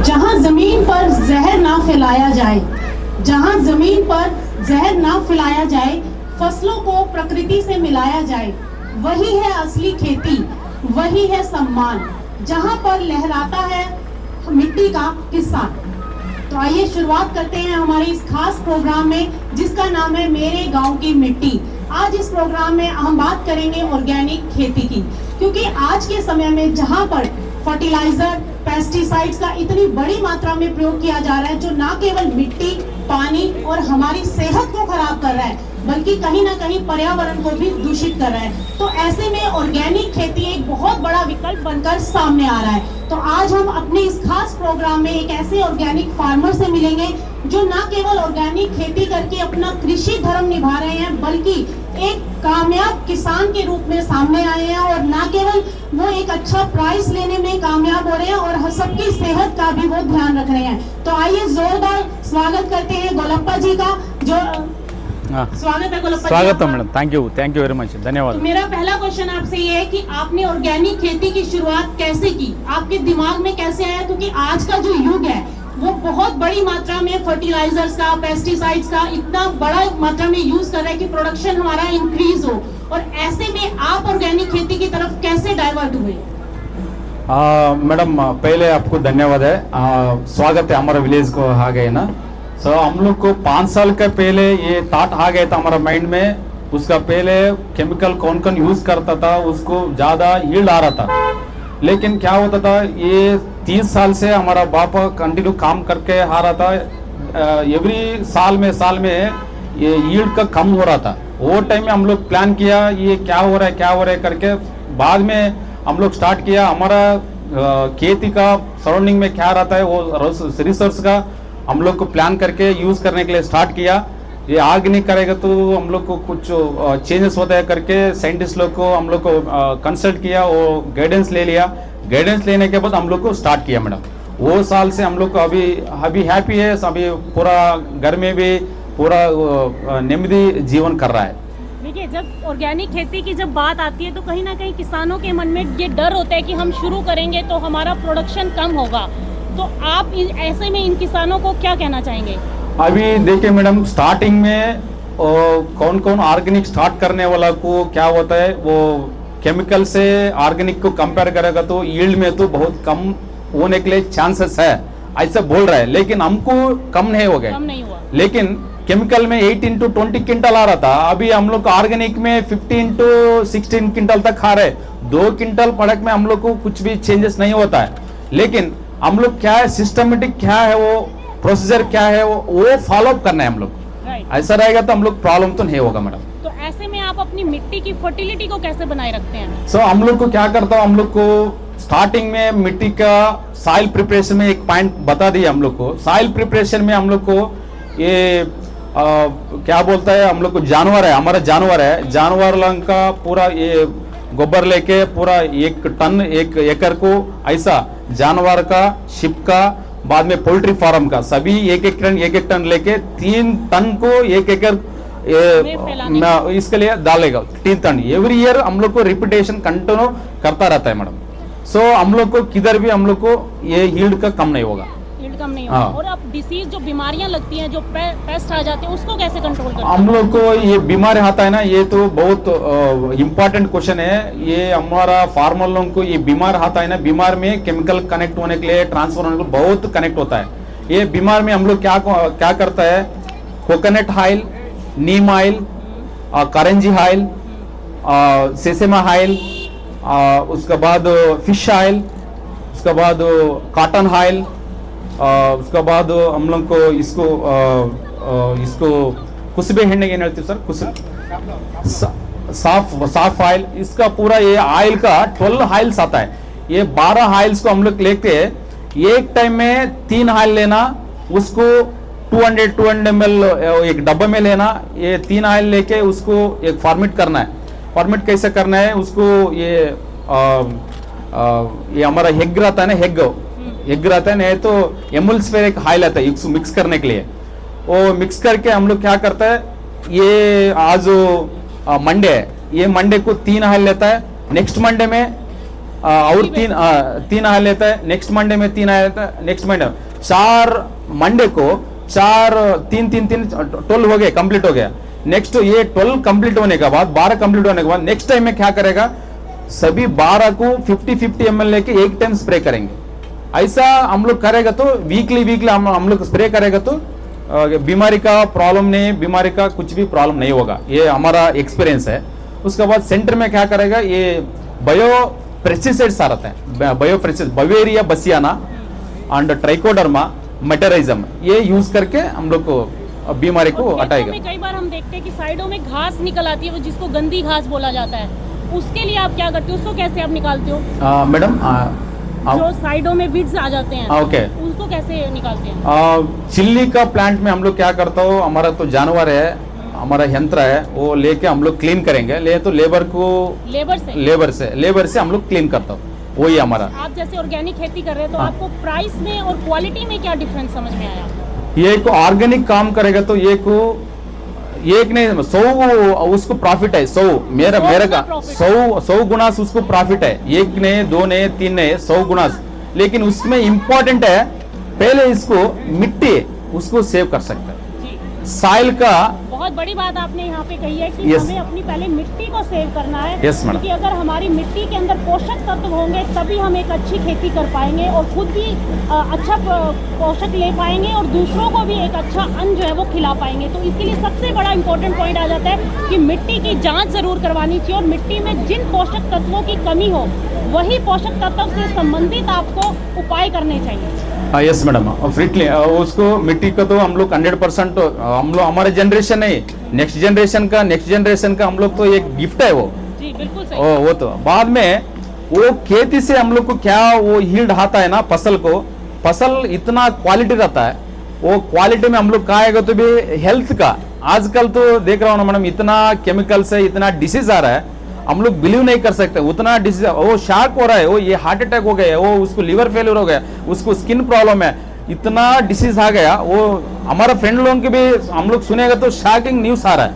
जहां जमीन पर जहर ना फैलाया जाए, जहां जमीन पर जहर ना फैलाया जाए, फसलों को प्रकृति से मिलाया जाए, वही है असली खेती, वही है सम्मान, जहां पर लहराता है मिट्टी का किस्सा। तो आइए शुरुआत करते हैं हमारे इस खास प्रोग्राम में जिसका नाम है मेरे गांव की मिट्टी। आज इस प्रोग्राम में हम बात करेंगे ऑर्गेनिक खेती की, क्योंकि आज के समय में जहां पर फर्टिलाइजर, पेस्टिसाइड्स का इतनी बड़ी मात्रा में प्रयोग किया जा रहा है जो ना केवल मिट्टी, पानी और हमारी सेहत को खराब कर रहा है बल्कि कहीं ना कहीं पर्यावरण को भी दूषित कर रहा है, तो ऐसे में ऑर्गेनिक खेती एक बहुत बड़ा विकल्प बनकर सामने आ रहा है। तो आज हम अपने इस खास प्रोग्राम में एक ऐसे ऑर्गेनिक फार्मर से मिलेंगे जो ना केवल ऑर्गेनिक खेती करके अपना कृषि धर्म निभा रहे हैं बल्कि एक कामयाब किसान के रूप में सामने आए हैं, और ना केवल वो एक अच्छा प्राइस लेने में कामयाब हो रहे हैं और सबकी सेहत का भी वो ध्यान रख रहे हैं। तो आइए जोरदार स्वागत करते हैं गोलप्पा जी का। जो स्वागत है गोलप्पा जी। स्वागत है madam, thank you very much, धन्यवाद। तो मेरा पहला क्वेश्चन आपसे ये है कि आपने ऑर्गेनिक खेती की शुरुआत कैसे की, आपके दिमाग में कैसे आया? क्योंकि आज का जो युग है वो बहुत बड़ी मात्रा में फर्टिलाइजर्स का, पेस्टिसाइड्स का इतना बड़ा मात्रा में यूज कर रहा है कि प्रोडक्शन हमारा इंक्रीज हो, और ऐसे में आप ऑर्गेनिक खेती की तरफ कैसे डाइवर्ट हुए? मैडम पहले आपको धन्यवाद है, स्वागत है हमारा विलेज को आ गए ना। सो हम लोग को 5 साल का पहले ये थॉट आ गया था हमारा माइंड में। उसका पहले केमिकल कौन कौन यूज करता था, उसको ज्यादा यील्ड आ रहा था, लेकिन क्या होता था ये 30 साल से हमारा बाप कंटिन्यू काम करके आ रहा था। एवरी साल में ये यील्ड का कम हो रहा था। वो टाइम में हम लोग प्लान किया ये क्या हो रहा है करके, बाद में हम लोग स्टार्ट किया हमारा खेती का सराउंडिंग में क्या रहता है वो रिसोर्स का हम लोग को प्लान करके यूज करने के लिए स्टार्ट किया। ये ऑर्गेनिक करेगा तो हम लोग को कुछ चेंजेस होता है करके साइंटिस्ट लोग को हम लोग को कंसल्ट किया, वो गाइडेंस ले लिया। गाइडेंस लेने के बाद हम लोग को स्टार्ट किया मैडम। वो साल से हम लोग को अभी हैप्पी है, अभी पूरा घर में भी पूरा नेಮ್ಮದಿ जीवन कर रहा है। देखिए, जब ऑर्गेनिक खेती की जब बात आती है तो कहीं ना कहीं किसानों के मन में ये डर होता है कि हम शुरू करेंगे तो हमारा प्रोडक्शन कम होगा, तो आप ऐसे में इन किसानों को क्या कहना चाहेंगे? अभी देखिए मैडम, स्टार्टिंग में कौन कौन ऑर्गेनिक स्टार्ट करने वाला को क्या होता है, वो केमिकल से ऑर्गेनिक को कंपेयर करेगा तो यील्ड में तो बहुत कम होने के लिए चांसेस है, ऐसा बोल रहा है। लेकिन हमको कम नहीं हो गया, लेकिन केमिकल में 18 to 20 क्विंटल आ रहा था, अभी हम लोग ऑर्गेनिक में 15 to 16 क्विंटल तक खा रहे। 2 क्विंटल प्रोडक्ट में हम लोग को कुछ भी चेंजेस नहीं होता है, लेकिन हम लोग क्या है, सिस्टमेटिक क्या है, वो प्रोसीजर क्या है, वो फॉलो अप करना है हम लोग। ऐसा रहेगा तो हम लोग प्रॉब्लम तो नहीं होगा मैडम। तो ऐसे में आप अपनी मिट्टी की फर्टिलिटी को कैसे बनाए रखते हैं? सो हम लोग को क्या करता हूँ, हम लोग को स्टार्टिंग में मिट्टी का सॉइल प्रिपरेशन में एक पॉइंट बता दिया हम लोग को। सॉइल प्रिपरेशन में हम लोग को ये क्या बोलता है, हम लोग को जानवर है, हमारा जानवर है, जानवर लंग का पूरा ये गोबर लेके पूरा 1 टन 1 एकड़ को ऐसा जानवर का, शिप का, बाद में पोल्ट्री फार्म का सभी 1 टन लेके 3 टन को 1 एकड़ इसके लिए डालेगा। 3 टन एवरी ईयर हम लोग को रिपीटेशन कंटिन्यू करता रहता है मैडम। सो हम लोग को किधर भी हम लोग को ये यील्ड का कम नहीं होगा। कम नहीं होगा। और अब डिसीज जो बीमारियां लगती हैं, जो पेस्ट आ जाते हैं, उसको कैसे कंट्रोल करते हैं? हम लोग को ये बीमारी आता है ना, ये तो बहुत इम्पोर्टेंट क्वेश्चन है। ये हमारा फार्मर लोगों को ये बीमार आता है ना, बीमार में केमिकल कनेक्ट होने के लिए, ट्रांसफर होने के लिए बहुत कनेक्ट होता है। ये बीमार में हम लोग क्या करता है, कोकोनट ऑयल, नीम ऑयल, करंजी ऑयल, सेसेमा ऑयल, उसके बाद फिश ऑयल, उसके बाद कॉटन ऑयल, उसके बाद हम लोग को इसको कुसबे हेण्णे ಏನು ಹೇಳ್ತೀವಿ सर, साफ ऑयल, इसका पूरा ये ऑयल का 12 ऑयल्स आता है। ये 12 ऑयल्स को हम लोग लेते हैं, एक टाइम में 3 ऑयल लेना, उसको 200 ml एक डब्बे में लेना। ये 3 ऑयल लेके उसको एक फॉर्मेट करना है। फॉर्मेट कैसे करना है, उसको ये हमारा हेग रहता है ना, हेग रहता है ना, तो एमुल्सिफेरिक ऑयल आता है इसको मिक्स करने के लिए। वो मिक्स करके हम लोग क्या करता है, ये आज मंडे है, ये मंडे को 3 ऑयल लेता है, नेक्स्ट मंडे में और तीन आया लेता है, नेक्स्ट मंडे में 3 आया लेता है, नेक्स्ट मंडे 4 मंडे को 12 हो गए, कंप्लीट हो गया। नेक्स्ट ये 12 कंप्लीट होने के बाद 12 कंप्लीट होने के बाद नेक्स्ट टाइम में क्या करेगा, सभी 12 को 50-50 ml लेके एक टाइम स्प्रे करेंगे। ऐसा हम लोग करेगा तो वीकली हम लोग स्प्रे करेगा तो बीमारी का प्रॉब्लम नहीं, बीमारी का कुछ भी प्रॉब्लम नहीं होगा, ये हमारा एक्सपीरियंस है। उसके बाद सेंटर में क्या करेगा, ये बायो पेस्टिसाइड्स आ रहता है, bio pesticide beauveria bassiana and trichoderma metarhizium, ये यूज करके हम लोग को बीमारी को हटाएगा। कई बार हम देखते हैं कि साइडों में घास निकल आती है, वो जिसको गंदी घास बोला जाता है, उसके लिए आप क्या करते हो, उसको कैसे आप निकालते हो? मैडम जो साइडों में वीड्स आ जाते हैं, ओके, उसको कैसे निकालते हैं? चिल्ली का प्लांट में हम लोग क्या करता हो, हमारा तो जानवर है, हमारा यंत्र है, वो लेके हम लोग क्लीन करेंगे, ले तो लेबर से हम लोग क्लीन करता हो, वही हमारा। आप जैसे ऑर्गेनिक खेती कर रहे हैं तो आपको प्राइस में और क्वालिटी में क्या डिफरेंस समझ में आया? ये को ऑर्गेनिक काम करेगा तो ये को एक नहीं 100 उसको प्रॉफिट है, 100 मेरा का 100 गुना उसको प्रॉफिट है, एक ने 2 ने 3 ने 100 गुना। लेकिन उसमें इंपॉर्टेंट है पहले इसको मिट्टी उसको सेव कर सकता है, साइल का। बहुत बड़ी बात आपने यहाँ पे कही है कि हमें अपनी पहले मिट्टी को सेव करना है, क्योंकि अगर हमारी मिट्टी के अंदर पोषक तत्व होंगे तभी हम एक अच्छी खेती कर पाएंगे और खुद भी अच्छा पोषक ले पाएंगे और दूसरों को भी एक अच्छा अन्न जो है वो खिला पाएंगे। तो इसके लिए सबसे बड़ा इम्पोर्टेंट पॉइंट आ जाता है कि मिट्टी की जाँच जरूर करवानी चाहिए और मिट्टी में जिन पोषक तत्वों की कमी हो वही पोषक तत्व से संबंधित आपको उपाय करने चाहिए। यस मैडम, फ्रीटली उसको मिट्टी का तो हम लोग 100% हम लोग हमारे जनरेशन है, नेक्स्ट जनरेशन का हम लोग तो एक गिफ्ट है वो। जी बिल्कुल सही। वो तो बाद में वो खेती से हम लोग को क्या वो यील्ड आता है ना, फसल इतना क्वालिटी रहता है, वो क्वालिटी में हम लोग खाएगा तो भी हेल्थ का आजकल तो देख रहा हूँ ना मैडम, इतना केमिकल से इतना डिसीज आ रहा है, हम लोग बिलीव नहीं कर सकते उतना डिसीज। वो शार्क हो रहा है, वो ये हार्ट अटैक हो गया, वो उसको लीवर फेलियर हो गया, उसको स्किन प्रॉब्लम है, इतना डिसीज आ गया। वो हमारा फ्रेंड लोगों के भी हम लोग सुनेगा तो शॉकिंग न्यूज आ रहा है,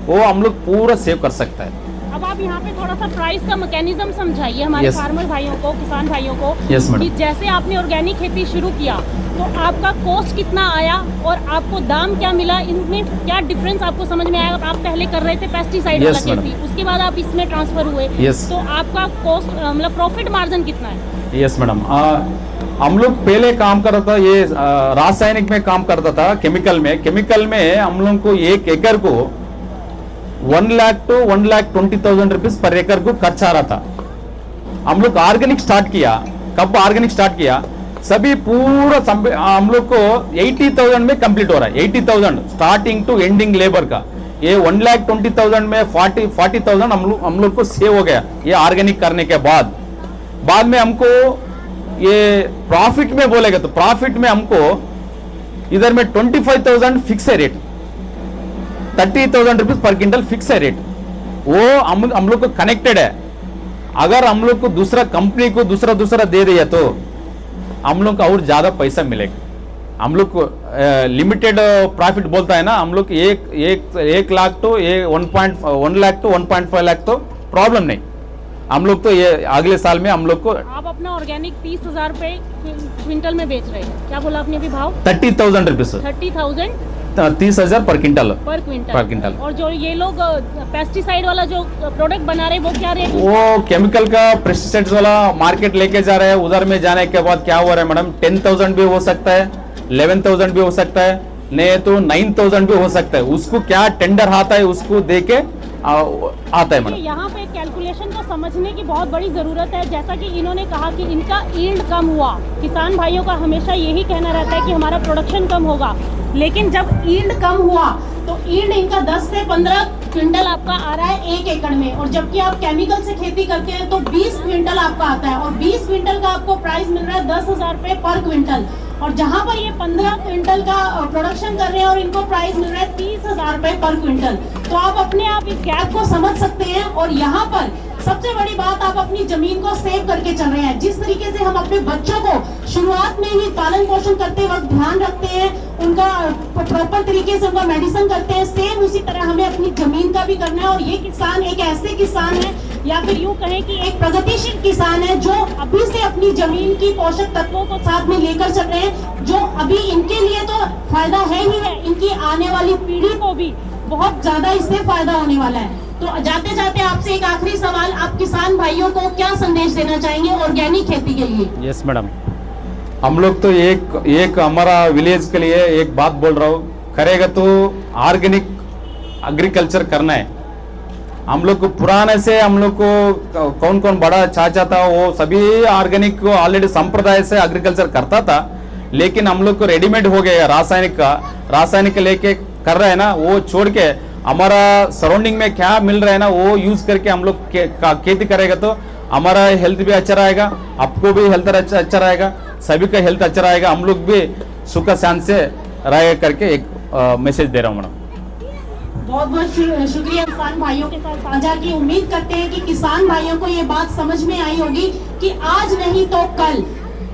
वो हम लोग पूरा सेव कर सकता है। अब आप यहाँ पे थोड़ा सा प्राइस का मैकेनिज्म समझाइए हमारे फार्मर भाइयों को, किसान भाइयों को। कि जैसे आपने ऑर्गेनिक खेती शुरू किया तो आपका कॉस्ट कितना आया और आपको दाम क्या मिला, इनमें क्या डिफरेंस आपको समझ में आया? आप पहले कर रहे थे पेस्टिसाइड वाला खेती, उसके बाद आप इसमें ट्रांसफर हुए, तो आपका कॉस्ट मतलब प्रॉफिट मार्जिन कितना है? यस मैडम, हम लोग पहले काम कर रहा था, ये रासायनिक में काम करता था, केमिकल में हम लोग को 1 एकड़ को 1 लाख to 1,20,000 रुपीज पर एकड़ को खर्च आ रहा था। हम लोग ऑर्गेनिक स्टार्ट किया, कब ऑर्गेनिक स्टार्ट किया, सभी पूरा हम लोग को 80,000 में कंप्लीट हो रहा है, 80,000 स्टार्टिंग टू एंडिंग लेबर का। ये 1,20,000 में 40,000 हम लोग को सेव हो गया, ये ऑर्गेनिक करने के बाद में हमको ये प्रॉफिट में बोलेगा तो प्रॉफिट में हमको इधर में 25,000 फिक्स है rate, 30,000 rupees per quintal fix है रेट, वो हम लोग को कनेक्टेड है। अगर हम लोग को दूसरा कंपनी को दूसरा दे दिया तो हम लोग को और ज्यादा पैसा मिलेगा। हम लोग को लिमिटेड प्रॉफिट बोलता है ना, हम लोग 1 लाख तो 1 लाख to 1.5 लाख तो प्रॉब्लम नहीं। हम लोग तो ये अगले साल में हम लोग को। आप अपना ऑर्गेनिक 30,000 रुपए क्विंटल में बेच रहे हैं, क्या बोला आपने अभी भाव? 30,000 रुपीज। 30,000 पर क्विंटल। और जो ये लोग पेस्टिसाइड वाला जो प्रोडक्ट बना रहे हैं वो क्या रेट? वो केमिकल का पेस्टिसाइड्स वाला मार्केट लेके जा रहे हैं, उधर में जाने के बाद क्या हो रहा है मैडम, 10,000 भी हो सकता है, 11,000 भी हो सकता है, नहीं तो 9,000 भी हो सकता है। उसको क्या टेंडर आता है उसको देके आता है मैडम। यहाँ पे कैलकुलेशन को समझने की बहुत बड़ी जरूरत है। जैसा कि इन्होंने कहा कि इनका यील्ड कम हुआ, किसान भाइयों का हमेशा यही कहना रहता है कि हमारा प्रोडक्शन कम होगा, लेकिन जब यील्ड कम हुआ तो यील्ड इनका 10 से 15 क्विंटल आपका आ रहा है 1 एकड़ में, और जबकि आप केमिकल से खेती करते हैं तो 20 क्विंटल आपका आता है, और 20 क्विंटल का आपको प्राइस मिल रहा है 10,000 रुपए पर क्विंटल। और जहां पर ये 15 क्विंटल का प्रोडक्शन कर रहे हैं और इनको प्राइस मिल रहा है 30,000 रुपए पर क्विंटल, तो आप अपने आप इस गैप को समझ सकते हैं। और यहाँ पर सबसे बड़ी बात, आप अपनी जमीन को सेव करके चल रहे हैं। जिस तरीके से हम अपने बच्चों को शुरुआत में ही पालन पोषण करते वक्त ध्यान रखते हैं, उनका प्रॉपर तरीके से उनका मेडिसिन करते हैं, सेम उसी तरह हमें अपनी जमीन का भी करना है। और ये किसान एक ऐसे किसान है या फिर यूँ कहें कि एक प्रगतिशील किसान है जो अभी से अपनी जमीन की पोषक तत्वों को साथ में लेकर चल रहे हैं, जो अभी इनके लिए तो फायदा है ही है, इनकी आने वाली पीढ़ी को भी बहुत ज्यादा इससे फायदा होने वाला है। तो जाते जाते आपसे एक आखिरी सवाल, आप किसान भाइयों को क्या संदेश देना चाहेंगे ऑर्गेनिक खेती के लिए? यस मैडम, हम लोग तो एक हमारा विलेज के लिए एक बात बोल रहा हूँ, करेगा तो ऑर्गेनिक एग्रीकल्चर करना है। हम लोग को पुराने से हम लोग को कौन कौन बड़ा चाचा था वो सभी ऑर्गेनिक को ऑलरेडी संप्रदाय से एग्रीकल्चर करता था, लेकिन हम लोग को रेडीमेड हो गया रासायनिक लेके कर रहे हैं ना, वो छोड़ के हमारा सराउंडिंग में क्या मिल रहा है ना वो यूज करके हम लोग खेती करेगा तो हमारा हेल्थ भी अच्छा रहेगा, आपको भी हेल्थ अच्छा रहेगा, सभी का हेल्थ अच्छा रहेगा, हम लोग भी सुख शांति से रहेगा करके एक मैसेज दे रहा हूँ मैडम। बहुत बहुत शुक्रिया किसान भाइयों के साथ साझा की। उम्मीद करते हैं कि किसान भाइयों को ये बात समझ में आई होगी कि आज नहीं तो कल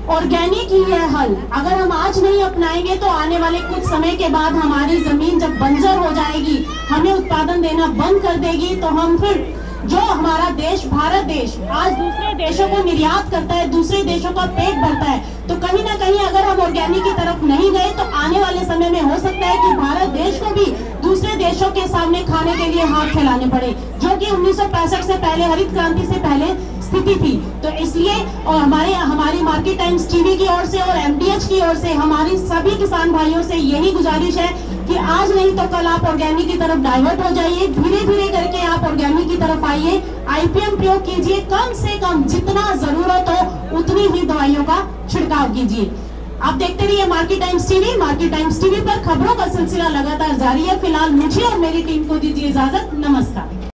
ऑर्गेनिक ही है हल। अगर हम आज नहीं अपनाएंगे तो आने वाले कुछ समय के बाद हमारी जमीन जब बंजर हो जाएगी, हमें उत्पादन देना बंद कर देगी, तो हम फिर जो हमारा देश भारत देश आज दूसरे देशों को निर्यात करता है, दूसरे देशों का पेट भरता है, तो कहीं ना कहीं अगर हम ऑर्गेनिक की तरफ नहीं गए तो आने वाले समय में हो सकता है कि भारत देश को भी दूसरे देशों के सामने खाने के लिए हाथ फैलाने पड़े, जो कि 1965 से पहले, हरित क्रांति से पहले स्थिति थी। तो इसलिए और हमारी मार्केट टाइम्स टीवी की ओर से और एमडीएच की ओर से हमारी सभी किसान भाइयों से यही गुजारिश है कि आज नहीं तो कल आप ऑर्गेनिक की तरफ डाइवर्ट हो जाइए, धीरे धीरे करके आप ऑर्गेनिक की तरफ आइए, आईपीएम प्रयोग कीजिए, कम से कम जितना जरूरत हो उतनी ही दवाइयों का छिड़काव कीजिए। आप देखते रहिए market times TV. Market times TV पर खबरों का सिलसिला लगातार जारी है। फिलहाल मुझे और मेरी टीम को दीजिए इजाजत। नमस्कार।